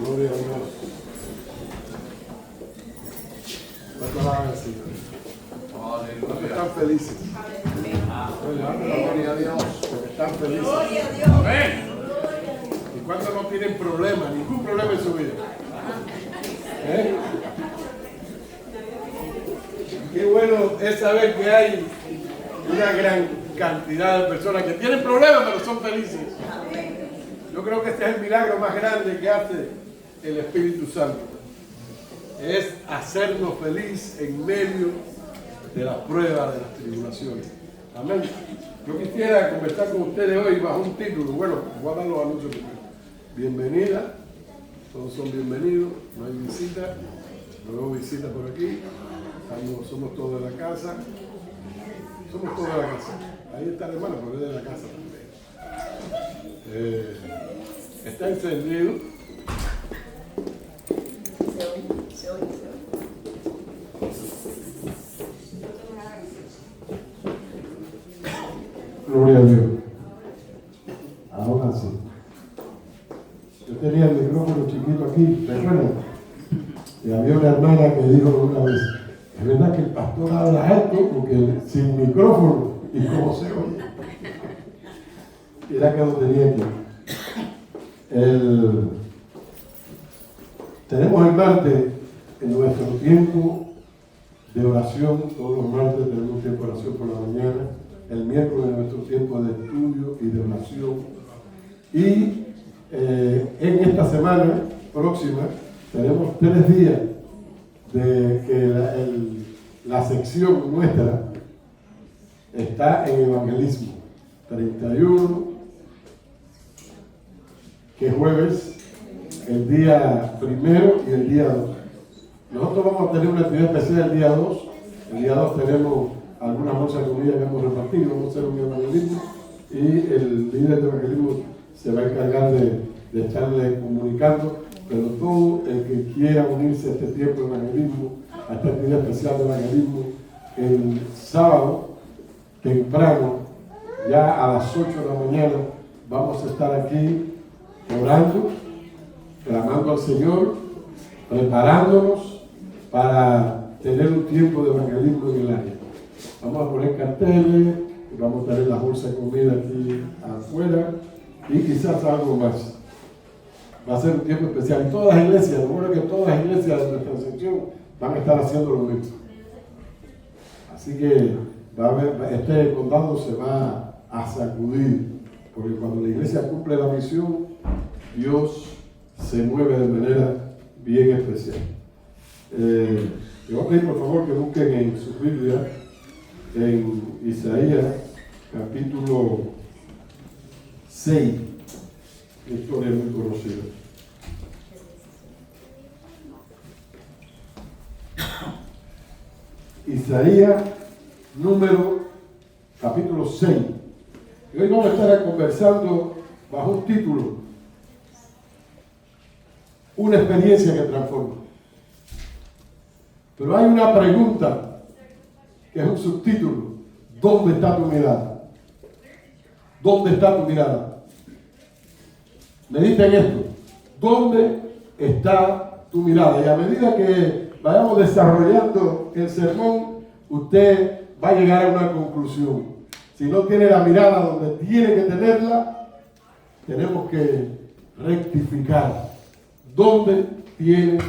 Gloria a Dios. ¿Cuánto alaban al Señor? Porque están felices. Gloria a Dios. Porque están felices. Gloria a Dios. Amén. ¿Y cuántos no tienen problema? Ningún problema en su vida. ¿Eh? Qué bueno es saber que hay una gran cantidad de personas que tienen problemas pero son felices. Yo creo que este es el milagro más grande que hace el Espíritu Santo. Es hacernos feliz en medio de las pruebas, de las tribulaciones. Amén. Yo quisiera conversar con ustedes hoy bajo un título. Bueno, voy a dar los anuncios primero. Bienvenida. Todos son bienvenidos. No hay visita. No veo visita por aquí. Somos todos de la casa. Somos todos de la casa. Ahí está el hermano, pero es de la casa también. Está encendido. Se oye. Gloria a Dios. Ahora sí. Yo tenía el micrófono chiquito aquí, ¿recuerdan? Y había una hermana que dijo una vez, es verdad que el pastor habla alto porque sin micrófono y cómo se oye. Y era que lo tenía aquí. Tenemos el martes en nuestro tiempo de oración, todos los martes tenemos tiempo de oración por la mañana, el miércoles en nuestro tiempo de estudio y de oración. Y en esta semana próxima tenemos 3 días de que la sección nuestra está en evangelismo. 31, que es jueves, el día 1 y el día 2. Nosotros vamos a tener una actividad especial el día 2. El día 2 tenemos algunas bolsas de comida que hemos repartido, vamos a hacer un evangelismo y el líder de evangelismo se va a encargar de estarle comunicando, pero todo el que quiera unirse a este tiempo de evangelismo, a esta actividad especial de evangelismo, el sábado temprano, ya a las 8 de la mañana, vamos a estar aquí orando, clamando al Señor, preparándonos para tener un tiempo de evangelismo en el área. Vamos a poner carteles, vamos a tener la bolsa de comida aquí afuera y quizás algo más. Va a ser un tiempo especial. Y todas las iglesias, lo bueno es que todas las iglesias de nuestra sección van a estar haciendo lo mismo. Así que este condado se va a sacudir, porque cuando la iglesia cumple la misión, Dios se mueve de manera bien especial. Le voy a pedir por favor que busquen en su Biblia, en Isaías capítulo 6, una historia muy conocida. Isaías capítulo 6. Y hoy vamos a estar conversando bajo un título: una experiencia que transforma. Pero hay una pregunta que es un subtítulo: ¿dónde está tu mirada? ¿Dónde está tu mirada? Medita en esto. ¿Dónde está tu mirada? Y a medida que vayamos desarrollando el sermón, usted va a llegar a una conclusión. Si no tiene la mirada donde tiene que tenerla, tenemos que rectificar. ¿Dónde tienes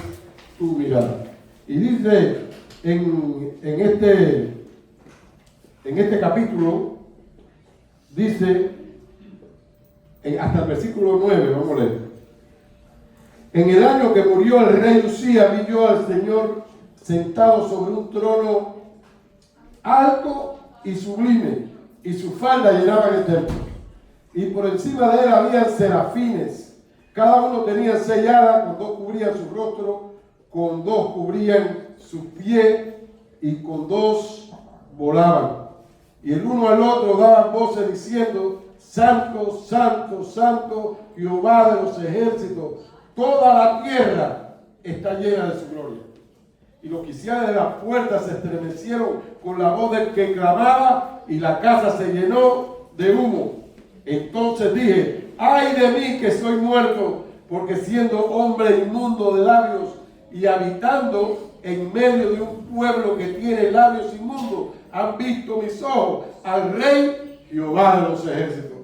tu mirada? Y dice en este capítulo, dice, hasta el versículo 9, vamos a leer. En el año que murió el rey Usías, vi yo al Señor sentado sobre un trono alto y sublime, y su falda llenaba el templo. Y por encima de él había serafines. Cada uno tenía 6 alas, con 2 cubrían su rostro, con 2 cubrían sus pies, y con 2 volaban. Y el uno al otro daban voces diciendo: Santo, Santo, Santo, Jehová de los ejércitos, toda la tierra está llena de su gloria. Y los quiciales de las puertas se estremecieron con la voz del que clamaba, y la casa se llenó de humo. Entonces dije: ay de mí que soy muerto, porque siendo hombre inmundo de labios y habitando en medio de un pueblo que tiene labios inmundos, han visto mis ojos al Rey Jehová de los ejércitos.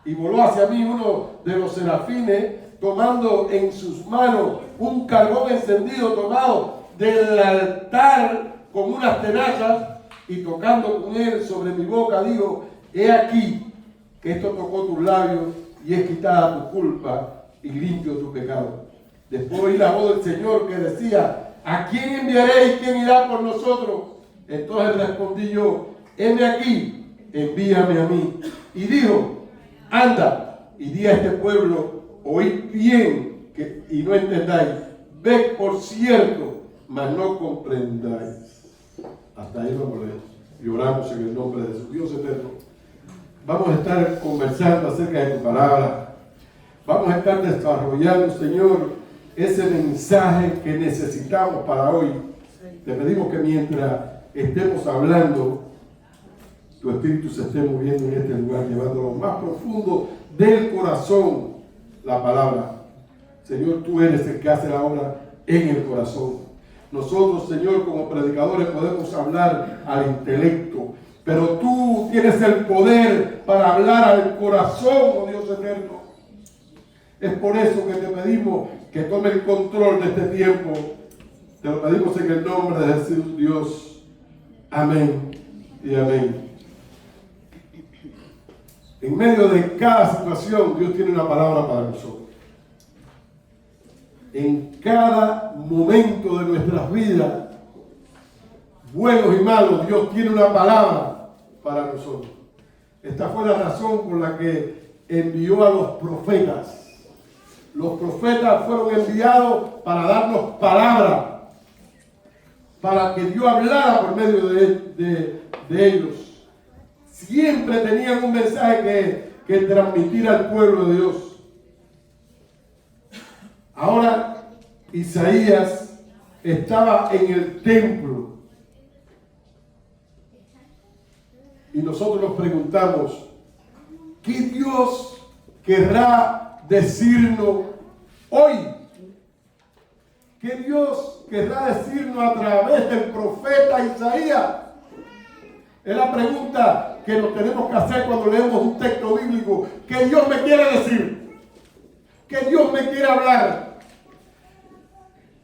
Y voló hacia mí uno de los serafines, tomando en sus manos un carbón encendido tomado del altar con unas tenazas, y tocando con él sobre mi boca, dijo: he aquí que esto tocó tus labios y es quitada tu culpa y limpio tu pecado. Después oí la voz del Señor que decía: ¿a quién enviaré y quién irá por nosotros? Entonces respondí yo: heme aquí, envíame a mí. Y dijo: anda y di a este pueblo: oíd bien y no entendáis, ved por cierto, mas no comprendáis. Hasta ahí vamos a leer. Y oramos en el nombre de su Dios eterno. Vamos a estar conversando acerca de tu palabra. Vamos a estar desarrollando, Señor, ese mensaje que necesitamos para hoy. Te pedimos que mientras estemos hablando, tu Espíritu se esté moviendo en este lugar, llevando lo más profundo del corazón la palabra. Señor, tú eres el que hace la obra en el corazón. Nosotros, Señor, como predicadores podemos hablar al intelecto, pero tú tienes el poder para hablar al corazón, oh Dios eterno. Es por eso que te pedimos que tome el control de este tiempo. Te lo pedimos en el nombre de Jesús, Dios. Amén y amén. En medio de cada situación, Dios tiene una palabra para nosotros. En cada momento de nuestras vidas, buenos y malos, Dios tiene una palabra para nosotros. Esta fue la razón por la que envió a los profetas. Los profetas fueron enviados para darnos palabra, para que Dios hablara por medio de ellos. Siempre tenían un mensaje que transmitir al pueblo de Dios. Ahora Isaías estaba en el templo y nosotros nos preguntamos: ¿qué Dios querrá decirnos hoy? ¿Qué Dios querrá decirnos a través del profeta Isaías? Es la pregunta que nos tenemos que hacer cuando leemos un texto bíblico. ¿Qué Dios me quiere decir? ¿Qué Dios me quiere hablar?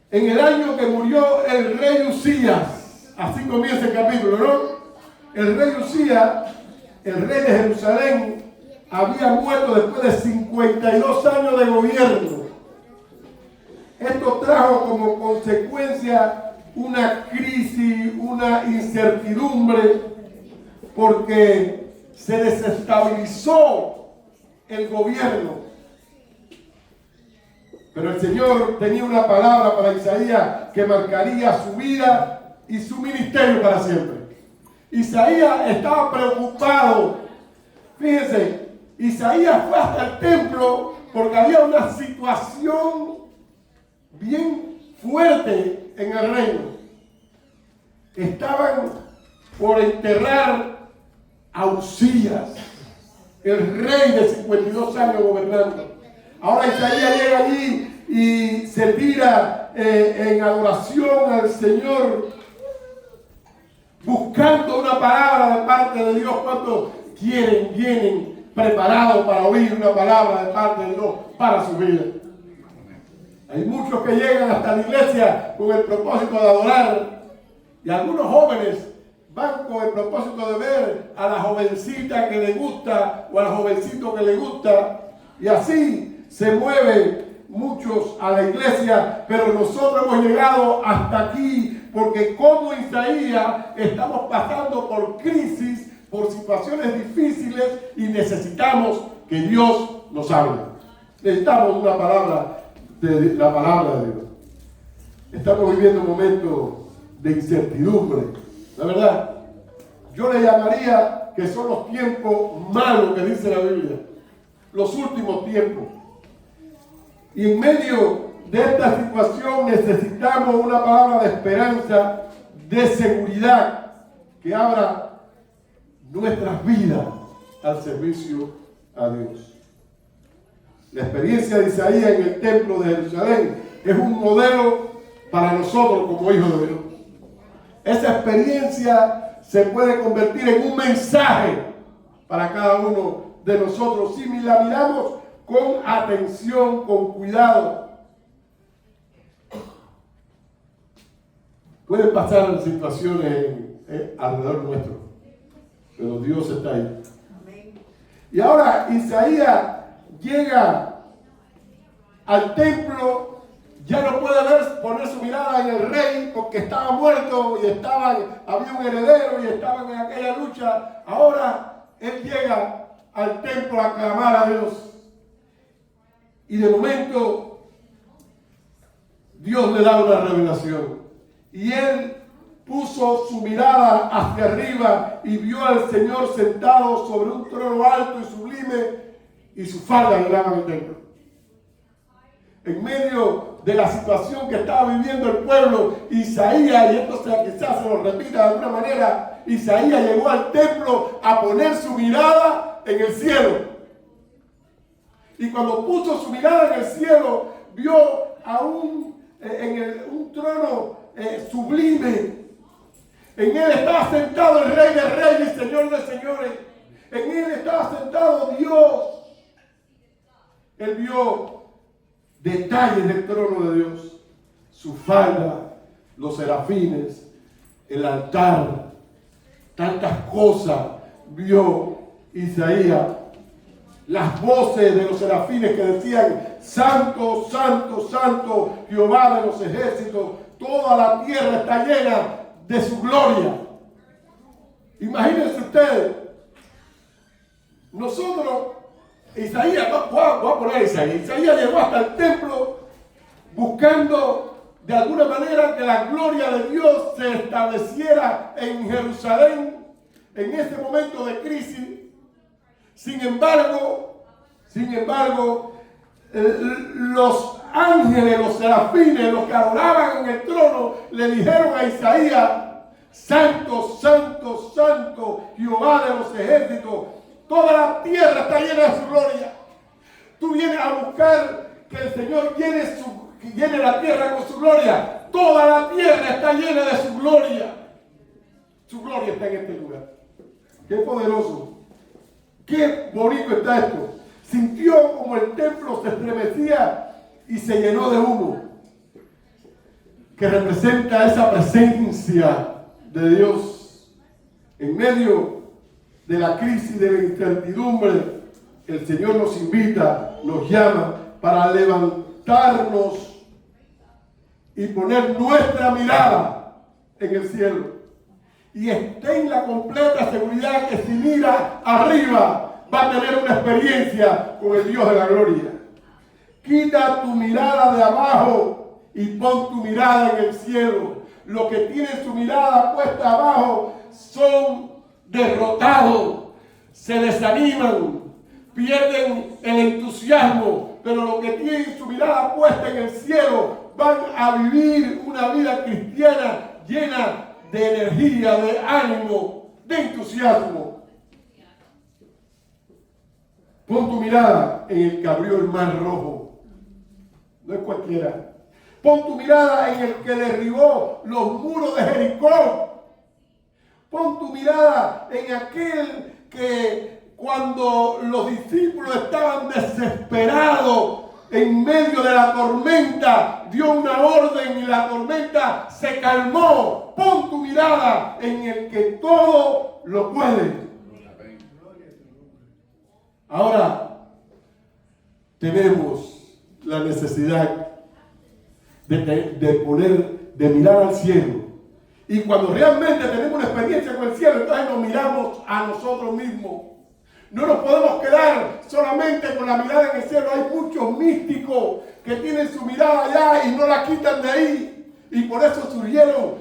En el año que murió el rey Usías, así comienza el capítulo, ¿no? El rey Usías, el rey de Jerusalén, había muerto después de 52 años de gobierno. Esto trajo como consecuencia una crisis, una incertidumbre, porque se desestabilizó el gobierno. Pero el Señor tenía una palabra para Isaías que marcaría su vida y su ministerio para siempre. Isaías estaba preocupado. Fíjense, Isaías fue hasta el templo porque había una situación bien fuerte en el reino. Estaban por enterrar a Usías, el rey de 52 años gobernando. Ahora Isaías llega allí y se tira en adoración al Señor, buscando una palabra de parte de Dios. ¿Cuántos vienen preparados para oír una palabra de parte de Dios para su vida? Hay muchos que llegan hasta la iglesia con el propósito de adorar, y algunos jóvenes van con el propósito de ver a la jovencita que le gusta o al jovencito que le gusta, y así se mueven muchos a la iglesia. Pero nosotros hemos llegado hasta aquí porque, como Isaías, estamos pasando por crisis, por situaciones difíciles, y necesitamos que Dios nos hable. Necesitamos una palabra, la palabra de Dios. Estamos viviendo un momento de incertidumbre, la verdad. Yo le llamaría que son los tiempos malos que dice la Biblia, los últimos tiempos. Y en medio de esta situación necesitamos una palabra de esperanza, de seguridad, que abra nuestras vidas al servicio a Dios. La experiencia de Isaías en el templo de Jerusalén es un modelo para nosotros como hijos de Dios. Esa experiencia se puede convertir en un mensaje para cada uno de nosotros si la miramos con atención, con cuidado. Pueden pasar situaciones alrededor nuestro, pero Dios está ahí. Y ahora Isaías llega al templo, ya no puede poner su mirada en el rey porque estaba muerto y había un heredero y estaban en aquella lucha. Ahora él llega al templo a clamar a Dios. Y de momento Dios le da una revelación. Y él puso su mirada hacia arriba y vio al Señor sentado sobre un trono alto y sublime, y su falda llenaba el templo. En medio de la situación que estaba viviendo el pueblo, Isaías, y esto quizás se lo repita de alguna manera, Isaías llegó al templo a poner su mirada en el cielo. Y cuando puso su mirada en el cielo, vio a un trono sublime. En él estaba sentado el Rey de Reyes y Señor de Señores. En él estaba sentado Dios. Él vio detalles del trono de Dios. Su falda, los serafines, el altar, tantas cosas vio Isaías. Las voces de los serafines que decían: Santo, Santo, Santo, Jehová de los ejércitos, toda la tierra está llena de su gloria. Imagínense ustedes, nosotros, Isaías, voy a poner Isaías llegó hasta el templo buscando de alguna manera que la gloria de Dios se estableciera en Jerusalén en ese momento de crisis. Sin embargo, los ángeles, los serafines, los que adoraban en el trono, le dijeron a Isaías: Santo, Santo, Santo, Jehová de los ejércitos, toda la tierra está llena de su gloria. Tú vienes a buscar que el Señor llene la tierra con su gloria. Toda la tierra está llena de su gloria. Su gloria está en este lugar. Qué poderoso. Qué bonito está esto. Sintió como el templo se estremecía y se llenó de humo, que representa esa presencia de Dios. En medio de la crisis, de la incertidumbre, el Señor nos invita, nos llama para levantarnos y poner nuestra mirada en el cielo. Y esté en la completa seguridad que si mira arriba va a tener una experiencia con el Dios de la gloria. Quita tu mirada de abajo y pon tu mirada en el cielo. Los que tienen su mirada puesta abajo son derrotados, se desaniman, pierden el entusiasmo, pero los que tienen su mirada puesta en el cielo van a vivir una vida cristiana llena de energía, de ánimo, de entusiasmo. Pon tu mirada en el que abrió el mar rojo. No es cualquiera. Pon tu mirada en el que derribó los muros de Jericó. Pon tu mirada en aquel que cuando los discípulos estaban desesperados en medio de la tormenta, dio una orden y la tormenta se calmó. Pon tu mirada en el que todo lo puede. Ahora tenemos la necesidad de mirar al cielo. Y cuando realmente tenemos una experiencia con el cielo, entonces nos miramos a nosotros mismos. No nos podemos quedar solamente con la mirada en el cielo. Hay muchos místicos que tienen su mirada allá y no la quitan de ahí. Y por eso surgieron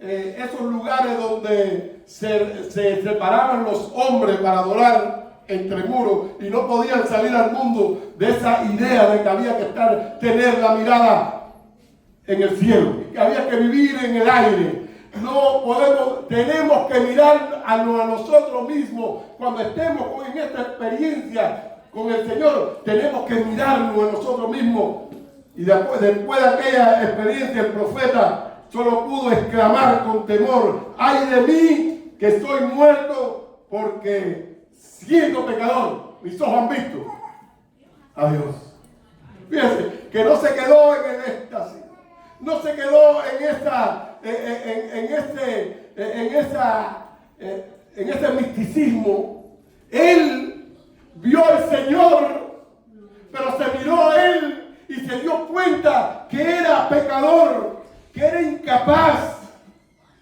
esos lugares donde se separaban los hombres para adorar entre muros y no podían salir al mundo de esa idea de que había que tener la mirada en el cielo, que había que vivir en el aire. Tenemos que mirar a nosotros mismos cuando estemos en esta experiencia con el Señor, tenemos que mirarnos a nosotros mismos. Y después de aquella experiencia, el profeta solo pudo exclamar con temor: ¡ay de mí, que estoy muerto, porque siendo pecador, mis ojos han visto a Dios! Fíjense, que no se quedó en el éxtasis, no se quedó en este misticismo. Él vio al Señor, pero se miró a Él y se dio cuenta que era pecador, que era incapaz.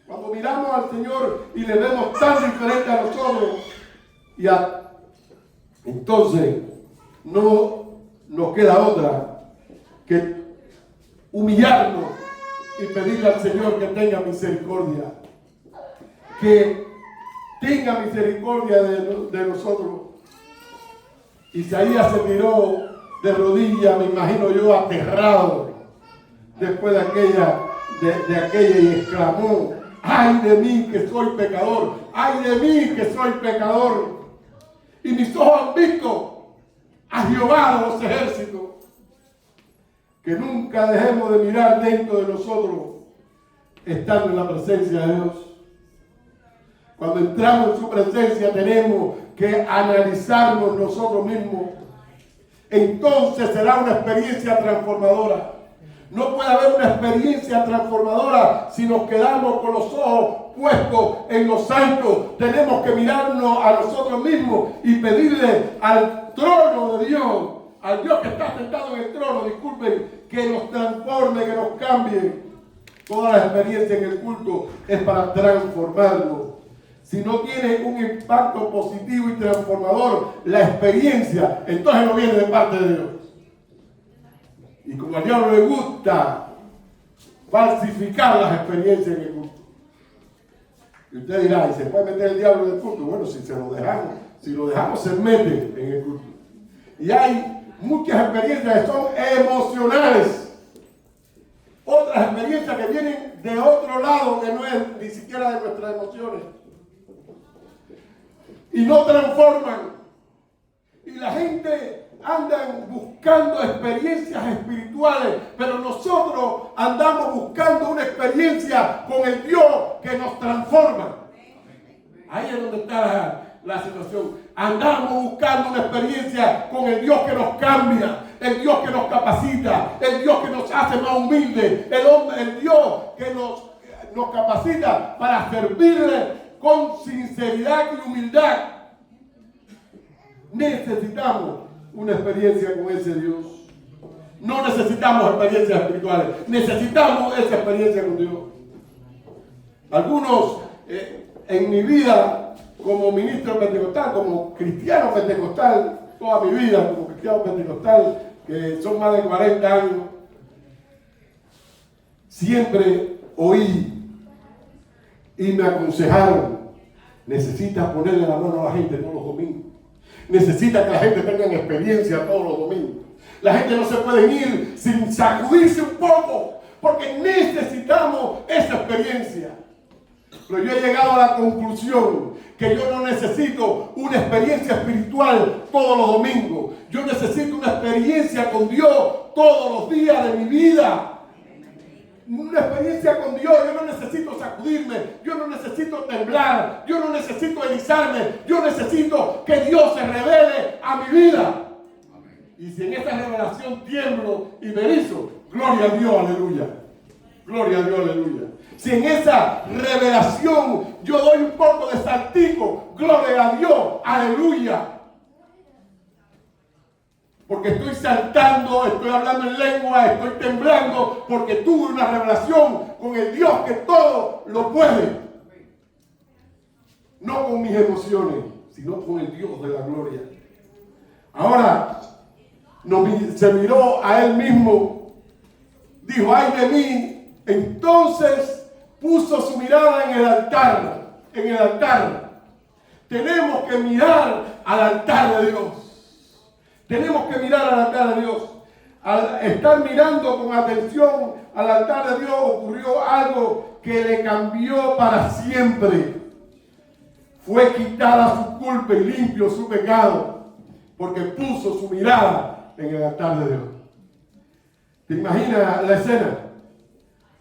Cuando miramos al Señor y le vemos tan diferente a nosotros, entonces no nos queda otra que humillarnos y pedirle al Señor que tenga misericordia, que tenga misericordia de nosotros. Isaías se tiró de rodillas, me imagino yo, aterrado después de aquella y exclamó: ¡ay de mí que soy pecador! ¡Ay de mí que soy pecador! Y mis ojos han visto a Jehová de los ejércitos. Que nunca dejemos de mirar dentro de nosotros, estando en la presencia de Dios. Cuando entramos en su presencia tenemos que analizarnos nosotros mismos. Entonces será una experiencia transformadora. No puede haber una experiencia transformadora si nos quedamos con los ojos puestos en los santos. Tenemos que mirarnos a nosotros mismos y pedirle al trono de Dios, al Dios que está sentado en el trono, disculpen, que nos transforme, que nos cambie. Toda la experiencia en el culto es para transformarnos. Si no tiene un impacto positivo y transformador la experiencia, entonces no viene de parte de Dios. Y como al diablo le gusta falsificar las experiencias en el culto. Y usted dirá: ¿y se puede meter el diablo en el culto? Bueno, si lo dejamos se mete en el culto. Y hay muchas experiencias que son emocionales. Otras experiencias que vienen de otro lado, que no es ni siquiera de nuestras emociones. Y no transforman. Y la gente anda buscando experiencias espirituales, pero nosotros andamos buscando una experiencia con el Dios que nos transforma. Ahí es donde está la situación. Andamos buscando una experiencia con el Dios que nos cambia, el Dios que nos capacita, el Dios que nos hace más humildes, el Dios que nos capacita para servirle con sinceridad y humildad. Necesitamos una experiencia con ese Dios. No necesitamos experiencias espirituales, necesitamos esa experiencia con Dios. Algunos en mi vida como ministro pentecostal, como cristiano pentecostal, toda mi vida como cristiano pentecostal, que son más de 40 años, siempre oí y me aconsejaron: necesitas ponerle la mano a la gente todos los domingos. Necesita que la gente tenga experiencia todos los domingos. La gente no se puede ir sin sacudirse un poco, porque necesitamos esa experiencia. Pero yo he llegado a la conclusión que yo no necesito una experiencia espiritual todos los domingos. Yo necesito una experiencia con Dios todos los días de mi vida. Una experiencia con Dios. Yo no necesito sacudirme, yo no necesito temblar, yo no necesito erizarme, yo necesito que Dios se revele a mi vida. Y si en esta revelación tiemblo y me erizo, gloria a Dios, aleluya. Gloria a Dios, aleluya. Si en esa revelación yo doy un poco de saltico, gloria a Dios, aleluya. Porque estoy saltando, estoy hablando en lengua, estoy temblando, porque tuve una revelación con el Dios que todo lo puede. No con mis emociones, sino con el Dios de la gloria. Ahora, se miró a él mismo, dijo: ¡ay de mí! Entonces puso su mirada en el altar. En el altar. Tenemos que mirar al altar de Dios. Tenemos que mirar al altar de Dios. Al estar mirando con atención al altar de Dios, ocurrió algo que le cambió para siempre. Fue quitada su culpa y limpio su pecado. porque puso su mirada en el altar de Dios. ¿Te imaginas la escena?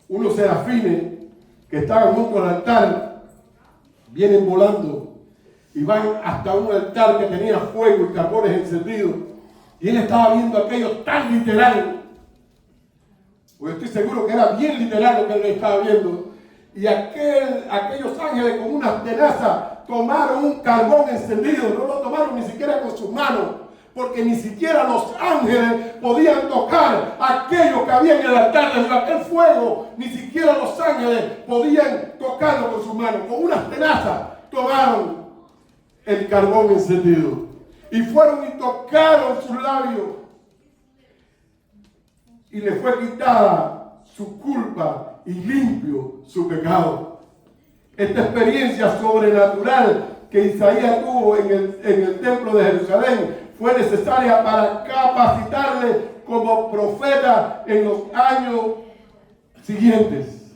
Unos serafines que estaban junto al altar vienen volando y van hasta un altar que tenía fuego y carbones encendidos, y él estaba viendo aquello tan literal, pues estoy seguro que era bien literal lo que él estaba viendo, y aquellos ángeles con unas tenazas tomaron un carbón encendido, no lo tomaron ni siquiera con sus manos, porque ni siquiera los ángeles podían tocar aquello que había en el altar de Dios, aquel fuego, ni siquiera los ángeles podían tocarlo con sus manos. Con unas tenazas tomaron el carbón encendido y fueron y tocaron sus labios y le fue quitada su culpa y limpio su pecado. Esta experiencia sobrenatural que Isaías tuvo en el templo de Jerusalén fue necesaria para capacitarle como profeta en los años siguientes.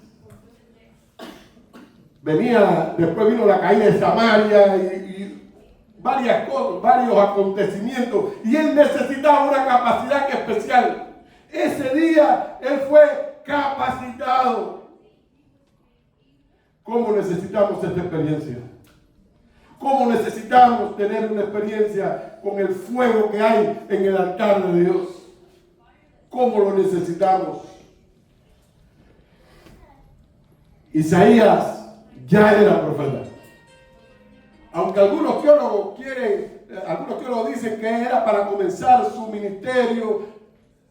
Después vino la caída de Samaria y varias cosas, varios acontecimientos, y él necesitaba una capacidad especial. Ese día él fue capacitado. ¿Cómo necesitamos esta experiencia? ¿Cómo necesitamos tener una experiencia con el fuego que hay en el altar de Dios? ¿Cómo lo necesitamos? Isaías ya era profeta. Aunque algunos teólogos dicen que era para comenzar su ministerio,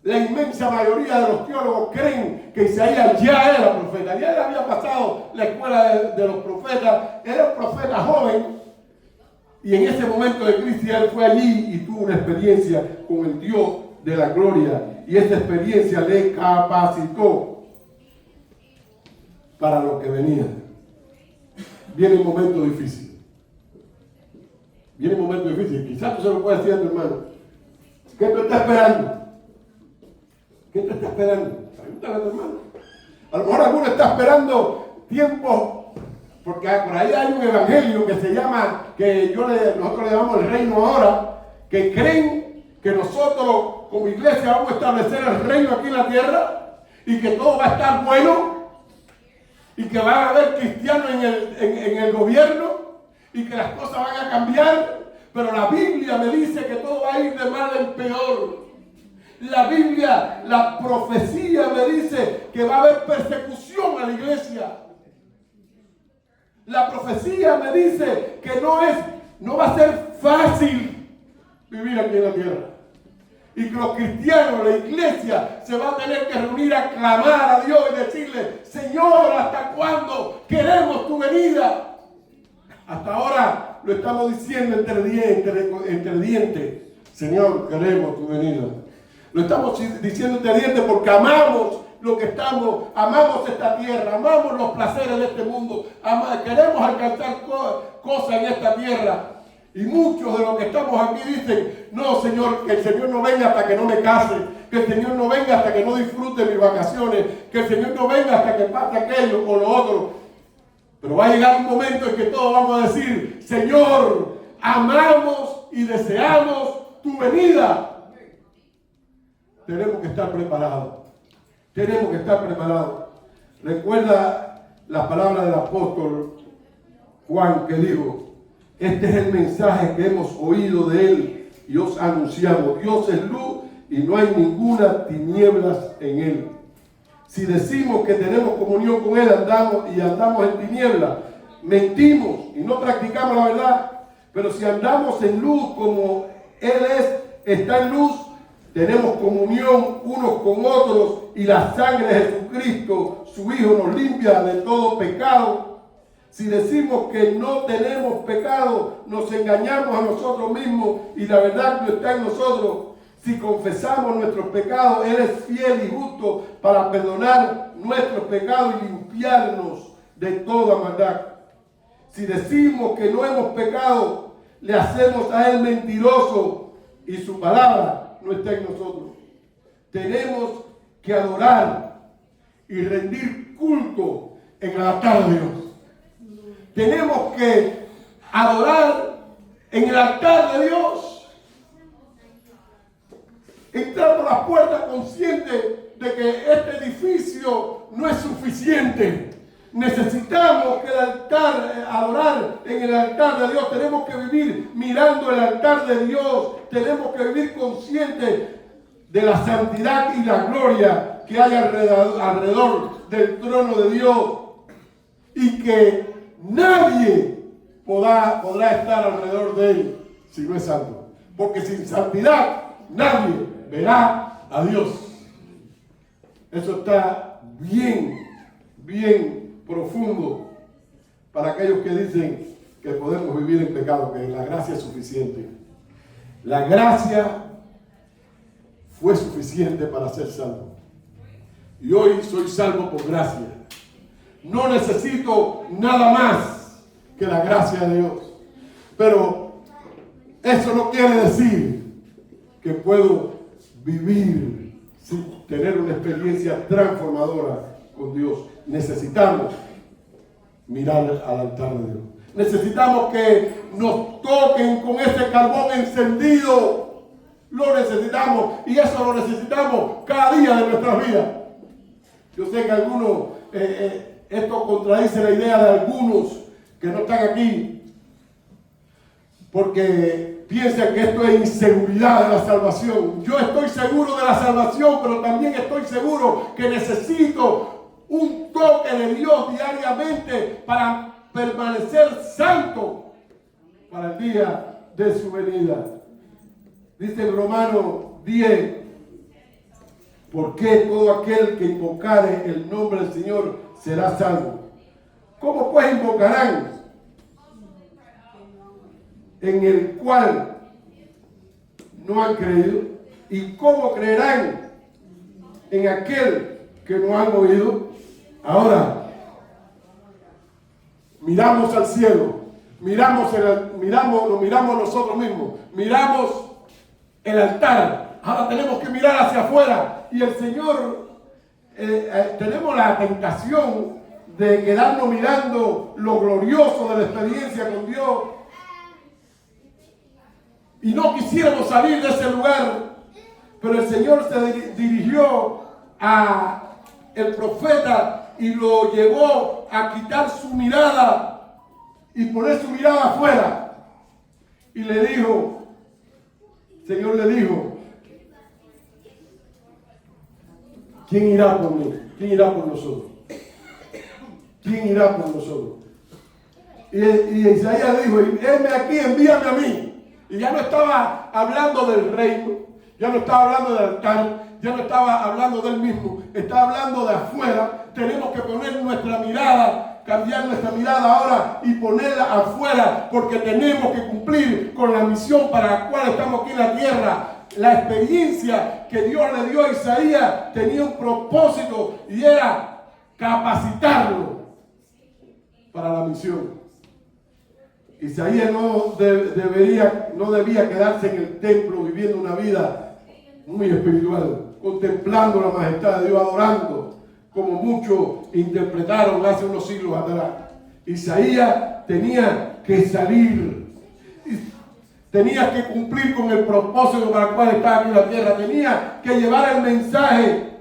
la inmensa mayoría de los teólogos creen que Isaías ya era profeta. Ya él había pasado la escuela de los profetas, era un profeta joven. Y en ese momento de crisis él fue allí y tuvo una experiencia con el Dios de la gloria. Y esa experiencia le capacitó para lo que venía. Viene un momento difícil. Viene un momento difícil. Quizás tú se lo puedes decir a tu hermano. ¿Qué te está esperando? ¿Qué te está esperando? Pregúntale a tu hermano. A lo mejor alguno está esperando tiempo. Porque por ahí hay un evangelio que se llama, nosotros le llamamos el reino ahora, que creen que nosotros como iglesia vamos a establecer el reino aquí en la tierra y que todo va a estar bueno y que van a haber cristianos en el gobierno y que las cosas van a cambiar, pero la Biblia me dice que todo va a ir de mal en peor. La Biblia, la profecía me dice que va a haber persecución a la iglesia. La profecía me dice que no va a ser fácil vivir aquí en la tierra. Y que los cristianos, la iglesia, se va a tener que reunir a clamar a Dios y decirle: Señor, ¿hasta cuándo queremos tu venida? Hasta ahora lo estamos diciendo entre dientes: Señor, queremos tu venida. Lo estamos diciendo entre dientes porque amamos lo que estamos, amamos esta tierra, amamos los placeres de este mundo, queremos alcanzar cosas en esta tierra. Y muchos de los que estamos aquí dicen: no, Señor, que el Señor no venga hasta que no me case, que el Señor no venga hasta que no disfrute mis vacaciones, que el Señor no venga hasta que pase aquello o lo otro. Pero va a llegar un momento en que todos vamos a decir: Señor, amamos y deseamos tu venida. Tenemos que estar preparados. Tenemos que estar preparados. Recuerda las palabras del apóstol Juan, que dijo: este es el mensaje que hemos oído de él y os anunciamos. Dios es luz y no hay ninguna tinieblas en él. Si decimos que tenemos comunión con él, andamos en tinieblas, mentimos y no practicamos la verdad. Pero si andamos en luz como él está en luz, tenemos comunión unos con otros y la sangre de Jesucristo, su Hijo, nos limpia de todo pecado. Si decimos que no tenemos pecado, nos engañamos a nosotros mismos y la verdad no está en nosotros. Si confesamos nuestros pecados, Él es fiel y justo para perdonar nuestros pecados y limpiarnos de toda maldad. Si decimos que no hemos pecado, le hacemos a Él mentiroso y su palabra no está en nosotros. Tenemos que adorar y rendir culto en el altar de Dios. Tenemos que adorar en el altar de Dios. entrar por las puertas consciente de que este edificio no es suficiente. Necesitamos que el altar, adorar en el altar de Dios. Tenemos que vivir mirando el altar de Dios. Tenemos que vivir conscientes de la santidad y la gloria que hay alrededor del trono de Dios. Y que nadie podrá estar alrededor de él si no es santo. Porque sin santidad nadie verá a Dios. Eso está bien profundo para aquellos que dicen que podemos vivir en pecado, que la gracia es suficiente. La gracia fue suficiente para ser salvo. Y hoy soy salvo por gracia. No necesito nada más que la gracia de Dios. Pero eso no quiere decir que puedo vivir sin tener una experiencia transformadora con Dios. Necesitamos mirar al altar de Dios. Necesitamos que nos toquen con ese carbón encendido. Lo necesitamos, y eso lo necesitamos cada día de nuestras vidas. Yo sé que algunos, esto contradice la idea de algunos que no están aquí, porque piensan que esto es inseguridad de la salvación. Yo estoy seguro de la salvación, pero también estoy seguro que necesito un toque de Dios diariamente para permanecer santo para el día de su venida. Dice en Romanos 10, porque todo aquel que invocare el nombre del Señor será salvo. ¿Cómo pues invocarán en el cual no han creído? ¿Y cómo creerán en aquel que no han oído? Ahora, miramos al cielo, nos miramos nosotros mismos, miramos el altar. Ahora tenemos que mirar hacia afuera. Y el Señor, tenemos la tentación de quedarnos mirando lo glorioso de la experiencia con Dios. Y no quisiéramos salir de ese lugar. Pero el Señor se dirigió a el profeta y lo llevó a quitar su mirada y poner su mirada afuera. Y le dijo, el Señor le dijo, ¿quién irá por mí? ¿Quién irá por nosotros? ¿Quién irá por nosotros? Y Isaías dijo, heme aquí, envíame a mí. Y ya no estaba hablando del reino, ya no estaba hablando del altar, ya no estaba hablando del mismo, estaba hablando de afuera. Tenemos que poner nuestra mirada, cambiar nuestra mirada ahora y ponerla afuera, porque tenemos que cumplir con la misión para la cual estamos aquí en la tierra. La experiencia que Dios le dio a Isaías tenía un propósito y era capacitarlo para la misión. Isaías no debía quedarse en el templo viviendo una vida muy espiritual, contemplando la majestad de Dios, adorando, como muchos interpretaron hace unos siglos atrás. Isaías tenía que salir. Tenía que cumplir con el propósito para el cual estaba aquí en la tierra. Tenía que llevar el mensaje.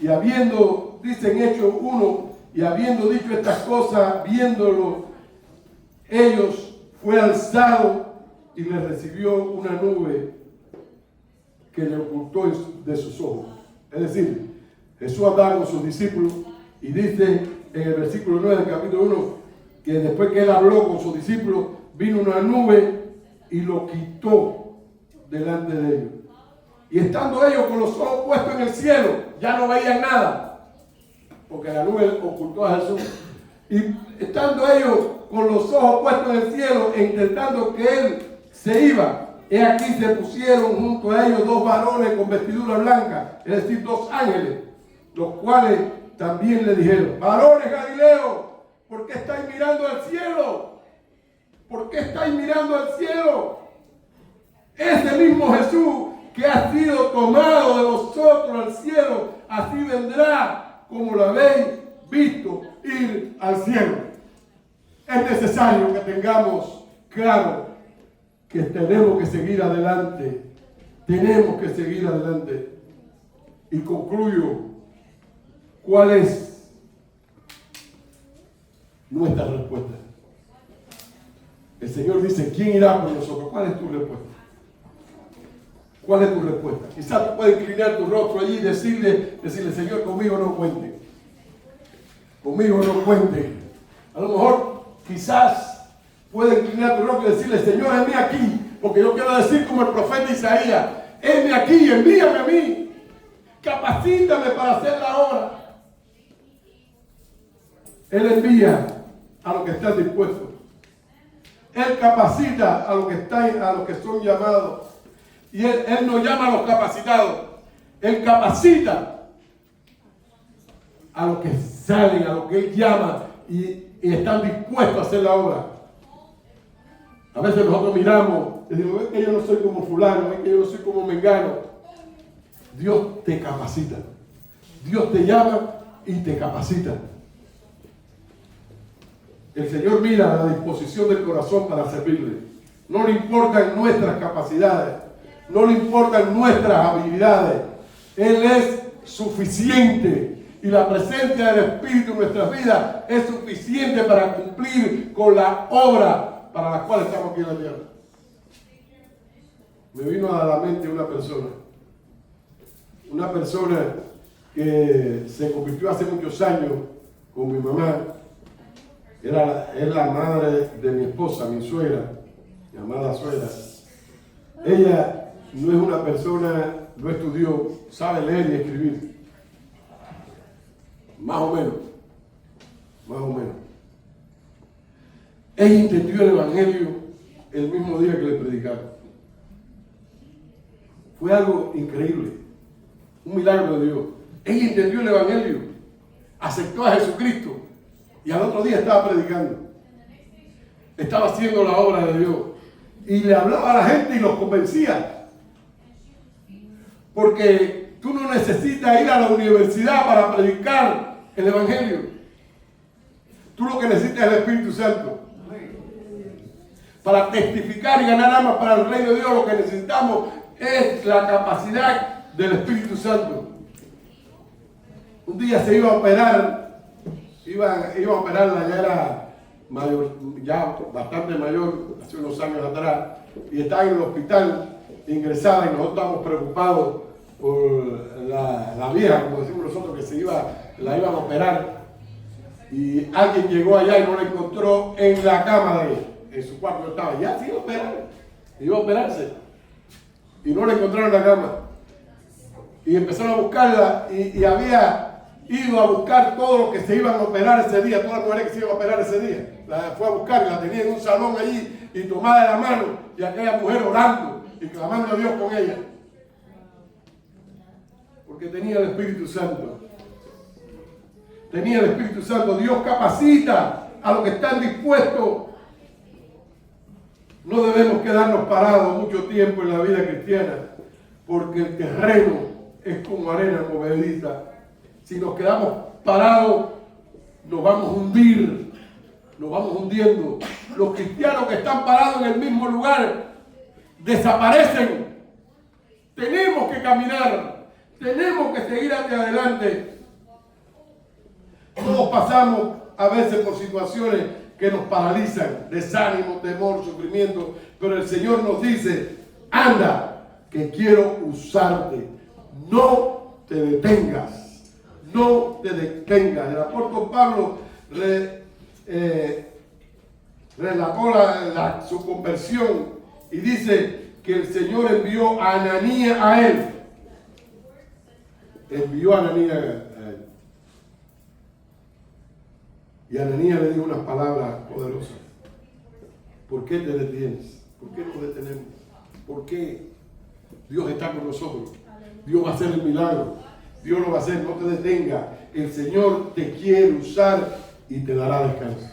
Y habiendo, dice en Hechos 1, y habiendo dicho estas cosas, viéndolo, ellos fue alzado y le recibió una nube que le ocultó de sus ojos. Es decir, Jesús andaba con sus discípulos y dice en el versículo 9 del capítulo 1 que después que él habló con sus discípulos, vino una nube y lo quitó delante de ellos. Y estando ellos con los ojos puestos en el cielo, ya no veían nada, porque la nube ocultó a Jesús. Y estando ellos con los ojos puestos en el cielo, e intentando que él se iba, he aquí se pusieron junto a ellos dos varones con vestidura blanca, es decir, dos ángeles, los cuales también le dijeron, varones Galileos, ¿por qué estáis mirando al cielo? ¿Por qué estáis mirando al cielo? Ese mismo Jesús que ha sido tomado de vosotros al cielo, así vendrá como lo habéis visto ir al cielo. Es necesario que tengamos claro que tenemos que seguir adelante Tenemos que seguir adelante. Y concluyo, ¿cuál es nuestra respuesta? El Señor dice, ¿quién irá por nosotros? ¿Cuál es tu respuesta? ¿Cuál es tu respuesta? Quizás tú puedes inclinar tu rostro allí y decirle, Señor, conmigo no cuente. Conmigo no cuente. A lo mejor, quizás puedes inclinar tu rostro y decirle, Señor, envíame aquí. Porque yo quiero decir como el profeta Isaías, envíame aquí, envíame a mí. Capacítame para hacer la obra. Él envía a los que están dispuestos. Él capacita a los que son llamados. Y él no llama a los capacitados. Él capacita a los que salen, a los que Él llama y están dispuestos a hacer la obra. A veces nosotros miramos y decimos, es que yo no soy como fulano, es que yo no soy como mengano. Dios te capacita. Dios te llama y te capacita. El Señor mira la disposición del corazón para servirle. No le importan nuestras capacidades. No le importan nuestras habilidades. Él es suficiente. Y la presencia del Espíritu en nuestras vidas es suficiente para cumplir con la obra para la cual estamos aquí en la tierra. Me vino a la mente una persona que se convirtió hace muchos años con mi mamá. Es la madre de mi esposa, mi suegra, mi amada suegra. Ella no es una persona, no estudió, sabe leer y escribir. Más o menos. Ella entendió el Evangelio el mismo día que le predicaron. Fue algo increíble, un milagro de Dios. Ella entendió el Evangelio, aceptó a Jesucristo y al otro día estaba predicando. Estaba haciendo la obra de Dios y le hablaba a la gente y los convencía. Porque tú no necesitas ir a la universidad para predicar el Evangelio. Tú lo que necesitas es el Espíritu Santo. Para testificar y ganar almas para el reino de Dios, lo que necesitamos es la capacidad del Espíritu Santo. Un día se iba a operar, iba a operarla, ya era mayor, ya bastante mayor, hace unos años atrás, y estaba en el hospital ingresada y nosotros estábamos preocupados por la vieja, como decimos nosotros, que la iban a operar. Y alguien llegó allá y no la encontró en la cama de ella, en su cuarto estaba, ya se iba a operarse. Y no la encontraron en la cama. Y empezaron a buscarla y había ido a buscar todo lo que se iban a operar ese día, todas las mujeres que se iban a operar ese día. La fue a buscar y la tenía en un salón allí y tomada de la mano y aquella mujer orando y clamando a Dios con ella. Porque tenía el Espíritu Santo. Tenía el Espíritu Santo. Dios capacita a los que están dispuestos. No debemos quedarnos parados mucho tiempo en la vida cristiana, porque el terreno es como arena movediza. Si nos quedamos parados, nos vamos a hundir, nos vamos hundiendo. Los cristianos que están parados en el mismo lugar desaparecen. Tenemos que caminar, tenemos que seguir hacia adelante. Todos pasamos a veces por situaciones que nos paralizan, desánimo, temor, sufrimiento, pero el Señor nos dice, anda, que quiero usarte, no te detengas, no te detengas. El apóstol Pablo relató su conversión y dice que el Señor envió a Ananías a él, envió a Ananías a él. Y Ananías le dijo unas palabras poderosas. ¿Por qué te detienes? ¿Por qué nos detenemos? ¿Por qué? Dios está con nosotros. Dios va a hacer el milagro. Dios lo va a hacer, no te detengas. El Señor te quiere usar y te dará descanso.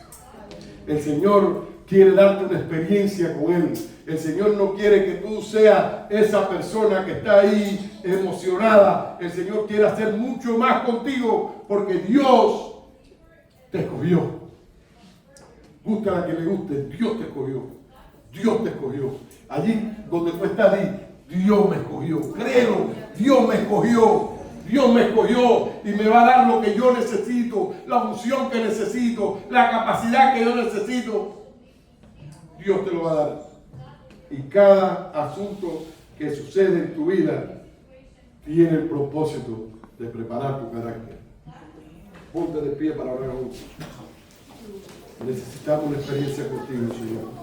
El Señor quiere darte una experiencia con Él. El Señor no quiere que tú seas esa persona que está ahí emocionada. El Señor quiere hacer mucho más contigo porque Dios te escogió. Gusta a quien le guste, Dios te escogió. Dios te escogió. Allí donde tú estás, ahí, Dios me escogió. Créelo, Dios me escogió. Dios me escogió y me va a dar lo que yo necesito, la unción que necesito, la capacidad que yo necesito. Dios te lo va a dar. Y cada asunto que sucede en tu vida tiene el propósito de preparar tu carácter. Ponte de pie para orar juntos. Necesitamos una experiencia contigo, Señor.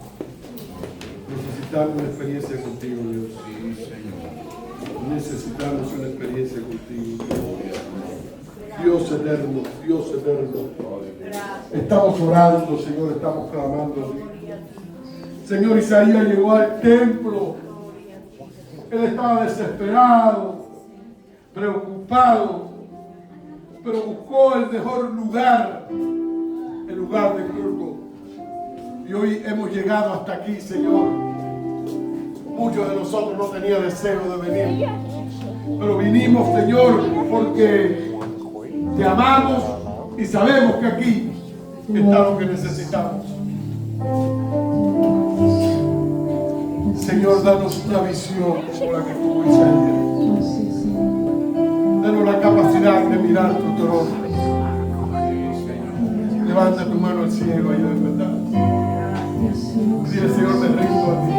Necesitamos una experiencia contigo, Dios. Necesitamos una experiencia contigo. Dios eterno, Dios eterno. Estamos orando, Señor, estamos clamando. Señor, Isaías llegó al templo. Él estaba desesperado, preocupado, pero buscó el mejor lugar, el lugar de culto. Y hoy hemos llegado hasta aquí, Señor. Muchos de nosotros no tenían deseo de venir, pero vinimos, Señor, porque te amamos y sabemos que aquí está lo que necesitamos. Señor, danos una visión como la que tuvo Isaías. Danos la capacidad de mirar tu trono. Levanta tu mano al cielo ahí de verdad. Dile, Señor, me rindo a ti.